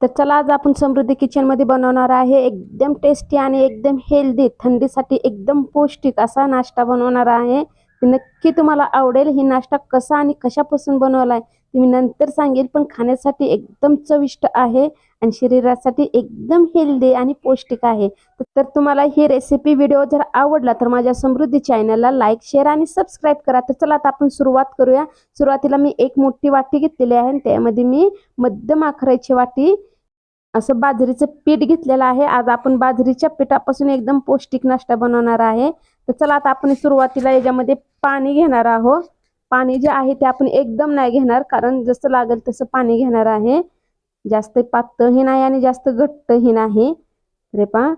तर चला आज आपण समृद्धी किचन मध्ये बनवणार आहे एकदम टेस्टी आणि एकदम हेल्दी थंडीसाठी एकदम पौष्टिक असा नाश्ता बनवणार आहे। नक्की तुम्हाला आवडेल। ही नाश्ता कसा आणि कशापासून बनवलाय ते मी नंतर सांगेल, पण खाण्यासाठी एकदम चविष्ट आहे आणि शरीरासाठी एकदम हेल्दी आणि पौष्टिक आहे। तर तुम्हाला ही रेसिपी व्हिडिओ जर आवडला तर माझ्या समृद्धी चॅनलला लाईक शेअर आणि सबस्क्राइब करा। तर चला आता आपण सुरुवात करूया। सुरुवातीला मी एक मोठी वाटी घेतलेली आहे आणि त्यामध्ये मी मध्यम आकाराची वाटी असं बाजरीचं पीठ घेतलेलं आहे। आज आपण बाजरीच्या पिठापासून एकदम पौष्टिक नाश्ता बनवणार आहे। तर चला आता आपण सुरुवातीला याच्यामध्ये पाणी घेणार आहोत। पाणी जे आहे ते आपण एकदम नाही घेणार, कारण जसं लागेल तसं पाणी घेणार आहे। जास्त पातळही नाही आणि जास्त घट्टही नाही। तर पहा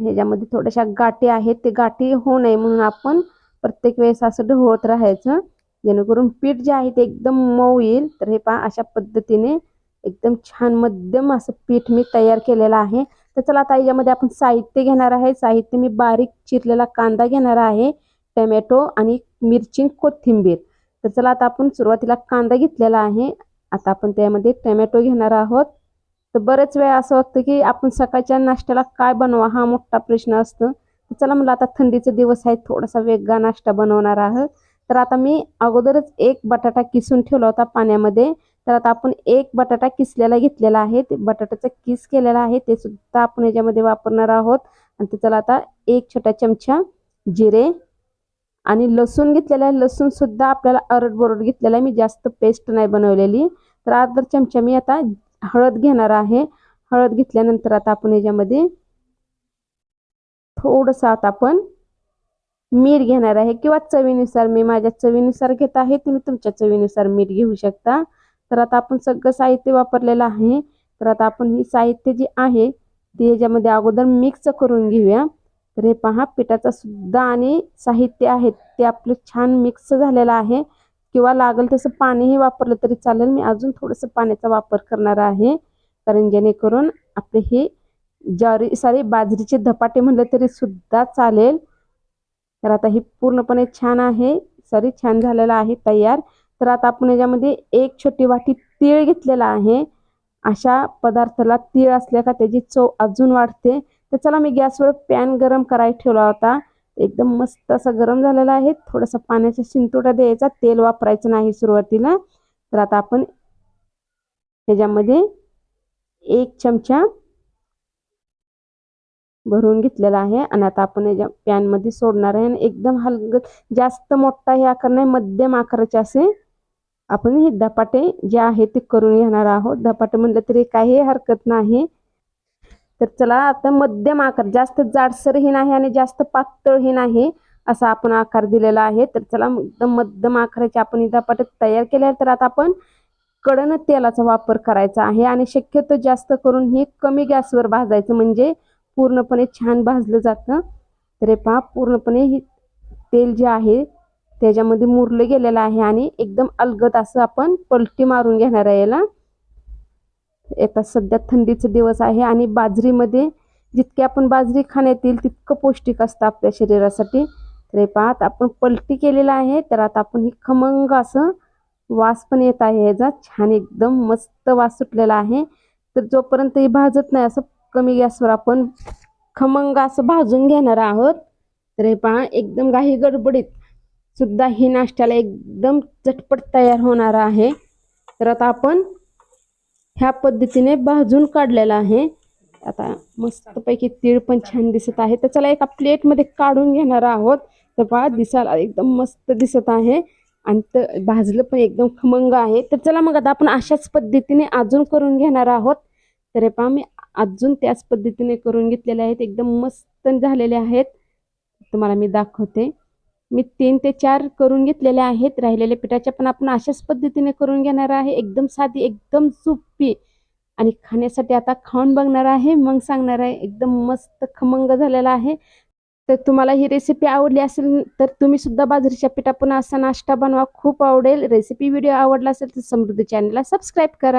ह्याच्यामध्ये थोड्याशा गाठी आहेत, ते गाठी होऊ नये म्हणून आपण प्रत्येक वेळेस असं ढवळत राहायचं, जेणेकरून पीठ जे आहे ते एकदम मऊ येईल। तर हे पहा अशा पद्धतीने एकदम छान मध्यम असं पीठ मी तयार केलेलं आहे। तर चला आता यामध्ये आपण साहित्य घेणार आहे। साहित्य मी बारीक चिरलेला कांदा घेणार आहे, टोमॅटो आणि मिरची कोथिंबीर। तर चला आता आपण सुरुवातीला कांदा घेतलेला आहे, आता आपण त्यामध्ये टोमॅटो घेणार आहोत। तर बरेच वेळा असं वाटतं की आपण सकाळच्या नाश्त्याला काय बनवा हा मोठा प्रश्न असतो। तर चला मला आता थंडीचे दिवस आहेत, थोडासा वेगळा नाश्ता बनवणार आहोत। तर आता मी अगोदरच एक बटाटा किसून ठेवला होता पाण्यामध्ये। तर आता आपण एक बटाटा किसलेला घेतलेला आहे, ते बटाट्याचा किस केलेला आहे ते सुद्धा आपण याच्यामध्ये वापरणार आहोत। आणि चला आता एक छोटा चमचा जिरे आणि लसूण घेतलेला आहे, लसूण सुद्धा आपल्याला अरड घेतलेला आहे, मी जास्त पेस्ट नाही बनवलेली। तर अर्धा चमचा मी आता हळद घेणार आहे। हळद घेतल्यानंतर आता आपण याच्यामध्ये थोडंसं आता आपण मीठ घेणार आहे, किंवा चवीनुसार, मी माझ्या चवीनुसार घेत आहे, तुम्ही तुमच्या चवीनुसार मीठ घेऊ शकता। तर आता आपण सगळं साहित्य वापरलेलं आहे। तर आता आपण ही साहित्य जे आहे ते याच्यामध्ये अगोदर मिक्स करून घेऊया। तर हे पहा पिठाचा सुद्धा आणि साहित्य आहे ते आपलं छान मिक्स झालेलं आहे, किंवा लागेल तसं पाणीही वापरलं तरी चालेल। मी अजून थोडंसं पाण्याचा वापर करणार आहे, कारण जेणेकरून आपले हे ज्वारी बाजरीचे धपाटे म्हणलं तरी सुद्धा चालेल। तर आता ही पूर्णपणे छान आहे, छान झालेला आहे तयार। तर आता आपण याच्यामध्ये एक छोटी वाटी तीळ घेतलेला आहे। अशा पदार्थाला तीळ असल्या का त्याची चव अजून वाढते। तर चला मी गॅसवर पॅन गरम करायला ठेवला होता, एकदम मस्त असा गरम झालेला आहे। थोडासा पाण्याचा शिंतोडा द्यायचा, तेल वापरायचं नाही सुरुवातीला। तर आता आपण याच्यामध्ये एक चमचा भरून घेतलेला आहे आणि आता आपण या पॅन मध्ये सोडणार आहे। आणि एकदम हलकं, जास्त मोठा हे आकार नाही, मध्यम आकाराचे असे आपण हे धपाटे जे आहे ते करून घेणार आहोत। धपाटे म्हणलं तरी काही हरकत नाही। तर चला आता मध्यम आकार, जास्त जाडसरही नाही आणि जास्त पातळही नाही असा आपण आकार दिलेला आहे। तर चला एकदम मध्यम आकाराचे आपण हे धपाटे तयार केले। तर आता आपण कडन तेलाचा वापर करायचा आहे आणि शक्यतो जास्त करून हे कमी गॅसवर भाजायचं, म्हणजे पूर्णपणे छान भाजलं जातं। तर हे पहा पूर्णपणे हे तेल जे आहे त्याच्यामध्ये मुरलं गेलेलं आहे आणि एकदम अलगद असं आपण पलटी मारून घेणार आहे याला। आता सध्या थंडीचे दिवस आहे आणि बाजरीमध्ये जितके आपण बाजरी खाण्यात येईल तितकं पौष्टिक असतं आपल्या शरीरासाठी। तर हे पहा आपण पलटी केलेला आहे। तर आता आपण ही खमंग असं वास पण येत आहे, याचा छान एकदम मस्त वास सुटलेला आहे। तर जोपर्यंत ही भाजत नाही असं कमी गॅसवर आपण खमंग असं भाजून घेणार आहोत। तर हे पहा एकदम घाई गडबडीत सुद्धा ही नाश्त्याला एकदम झटपट तयार होणार आहे। तर आता आपण ह्या पद्धतीने भाजून काढलेला आहे। आता मस्तपैकी तीळ पण छान दिसत आहे। तर चला एका प्लेट मध्ये काढून घेणार आहोत। तर पहा दिसायला एकदम मस्त दिसत आहे आणि भाजलं पण एकदम खमंग आहे। तर चला मग आता आपण अशाच पद्धतीने अजून करून घेणार आहोत। तर हे पहा मी अजून त्याच पद्धतीने करून घेतलेले आहेत, एकदम मस्त झालेले आहेत। तुम्हाला मी दाखवते, मी 3 ते 4 करून घेतलेले आहेत। राहिलेल्या पिठाच्या पण आपण अशाच पद्धतीने करून घेणार आहे, एकदम साधी एकदम सोपी आणि खाण्यासाठी आता खाऊन बघणार आहे, मग सांगणार आहे। एकदम मस्त खमंग झालेला आहे। तर तुम्हाला ही रेसिपी आवडली असेल तर तुम्ही सुद्धा बाजरीच्या पिठापासून असा नाश्ता बनवा, खूप आवडेल। रेसिपी व्हिडिओ आवडला असेल तर समृद्धी चॅनलला सबस्क्राइब करा।